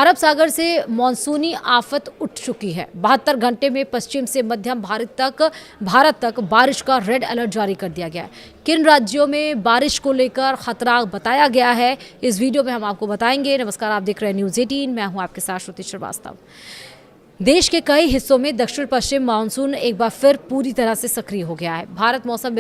अरब सागर से मॉनसूनी आफत उठ चुकी है। 72 घंटे में पश्चिम से मध्यम भारत तक बारिश का रेड अलर्ट जारी कर दिया गया है। किन राज्यों में बारिश को लेकर खतरा बताया गया है, इस वीडियो में हम आपको बताएंगे। नमस्कार, आप देख रहे हैं न्यूज़ 18, मैं हूं आपके साथ श्रुति श्रीवास्तव। देश के कई हिस्सों में दक्षिण पश्चिम मानसून एक बार फिर पूरी तरह से सक्रिय हो गया है। भारत मौसम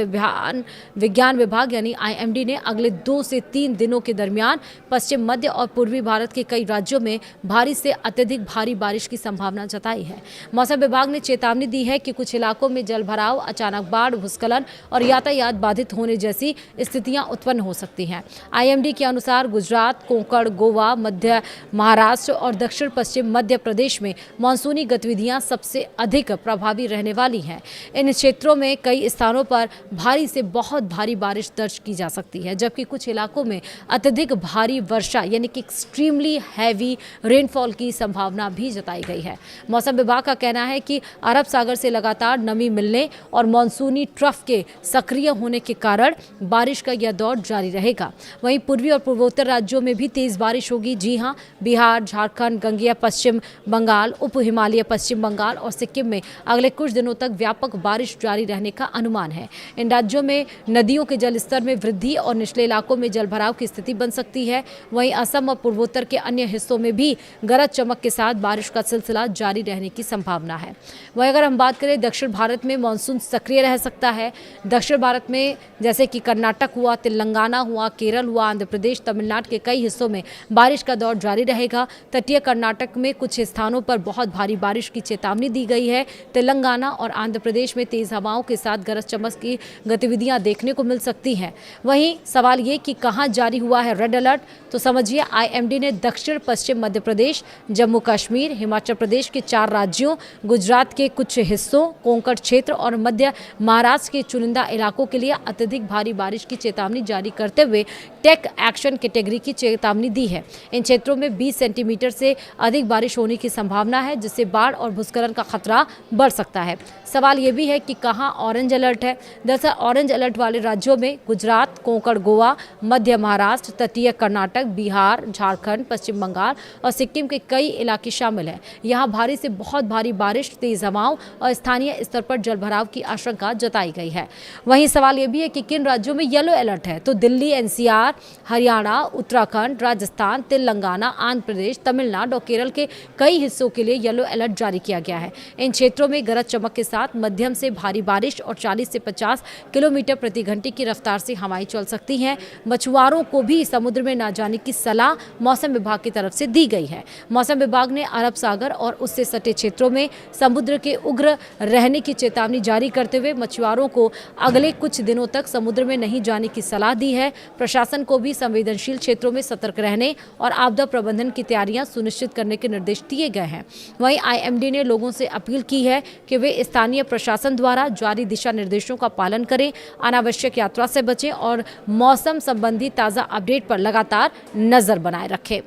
विज्ञान विभाग यानी IMD ने अगले 2 से 3 दिनों के दरमियान पश्चिम मध्य और पूर्वी भारत के कई राज्यों में भारी से अत्यधिक भारी बारिश की संभावना जताई है। मौसम विभाग ने चेतावनी दी है कि कुछ इलाकों में जलभराव, अचानक बाढ़, भूस्खलन और यातायात बाधित होने जैसी स्थितियां उत्पन्न हो सकती हैं। IMD के अनुसार गुजरात, कोंकण, गोवा, मध्य महाराष्ट्र और दक्षिण पश्चिम मध्य प्रदेश में मानसूनी गतिविधियां सबसे अधिक प्रभावी रहने वाली हैं। इन क्षेत्रों में कई स्थानों पर भारी से बहुत भारी बारिश दर्ज की जा सकती है, जबकि कुछ इलाकों में अत्यधिक भारी वर्षा यानी कि एक्सट्रीमली हैवी रेनफॉल की संभावना भी जताई गई है। मौसम विभाग का कहना है कि अरब सागर से लगातार नमी मिलने और मानसूनी ट्रफ के सक्रिय होने के कारण बारिश का यह दौर जारी रहेगा। वहीं पूर्वी और पूर्वोत्तर राज्यों में भी तेज बारिश होगी। जी हां, बिहार, झारखंड, गंगेय पश्चिम बंगाल, उप हिमालय पश्चिम बंगाल और सिक्किम में अगले कुछ दिनों तक व्यापक बारिश जारी रहने का अनुमान है। इन राज्यों में नदियों के जलस्तर में वृद्धि और निचले इलाकों में जलभराव की स्थिति बन सकती है। वहीं असम और पूर्वोत्तर के अन्य हिस्सों में भी गरज चमक के साथ बारिश का सिलसिला जारी रहने की संभावना है। वहीं अगर हम बात करें दक्षिण भारत में मानसून सक्रिय रह सकता है। दक्षिण भारत में जैसे कि कर्नाटक हुआ, तेलंगाना हुआ, केरल हुआ, आंध्र प्रदेश, तमिलनाडु के कई हिस्सों में बारिश का दौर जारी रहेगा। तटीय कर्नाटक में कुछ स्थानों पर बहुत भारी बारिश की चेतावनी दी गई है। तेलंगाना और आंध्र प्रदेश में तेज हवाओं के साथ गरज चमक की गतिविधियां देखने को मिल सकती हैं। वहीं सवाल ये कि कहां जारी हुआ है रेड अलर्ट, तो समझिए IMD ने दक्षिण पश्चिम मध्य प्रदेश, जम्मू कश्मीर, हिमाचल प्रदेश के 4 राज्यों, गुजरात के कुछ हिस्सों, कोंकण क्षेत्र और मध्य महाराष्ट्र के चुनिंदा इलाकों के लिए अत्यधिक भारी बारिश की चेतावनी जारी करते हुए टेक एक्शन कैटेगरी की चेतावनी दी है। इन क्षेत्रों में 20 सेंटीमीटर से अधिक बारिश होने की संभावना है, जिससे बाढ़ और भूस्खलन का खतरा बढ़ सकता है। सवाल यह भी है कि कहां ऑरेंज अलर्ट है। दरअसल ऑरेंज अलर्ट वाले राज्यों में गुजरात, कोंकण, गोवा, मध्य महाराष्ट्र, तटीय कर्नाटक, बिहार, झारखंड, पश्चिम बंगाल और सिक्किम के कई इलाके शामिल हैं। यहां भारी से बहुत भारी बारिश, तेज हवाओं और स्थानीय स्तर पर जलभराव की आशंका जताई गई है। वहीं सवाल यह भी है कि किन राज्यों में येलो अलर्ट है, तो दिल्ली, NCR, हरियाणा, उत्तराखंड, राजस्थान, तेलंगाना, आंध्र प्रदेश, तमिलनाडु और केरल के कई हिस्सों के लिए येलो अलर्ट जारी किया गया है। इन क्षेत्रों में गरज चमक के साथ मध्यम से भारी बारिश और 40 से 50 किलोमीटर प्रति घंटे की रफ्तार से हवाएं चल सकती हैं। मछुआरों को भी समुद्र में न जाने की सलाह मौसम विभाग की तरफ से दी गई है। मौसम विभाग ने अरब सागर और उससे सटे क्षेत्रों में समुद्र के उग्र रहने की चेतावनी जारी करते हुए मछुआरों को अगले कुछ दिनों तक समुद्र में नहीं जाने की सलाह दी है। प्रशासन को भी संवेदनशील क्षेत्रों में सतर्क रहने और आपदा प्रबंधन की तैयारियां सुनिश्चित करने के निर्देश दिए गए हैं। वहीं IMD ने लोगों से अपील की है कि वे स्थानीय प्रशासन द्वारा जारी दिशा निर्देशों का पालन करें, अनावश्यक यात्रा से बचें और मौसम संबंधी ताज़ा अपडेट पर लगातार नजर बनाए रखें।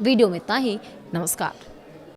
वीडियो में इतना ही। नमस्कार।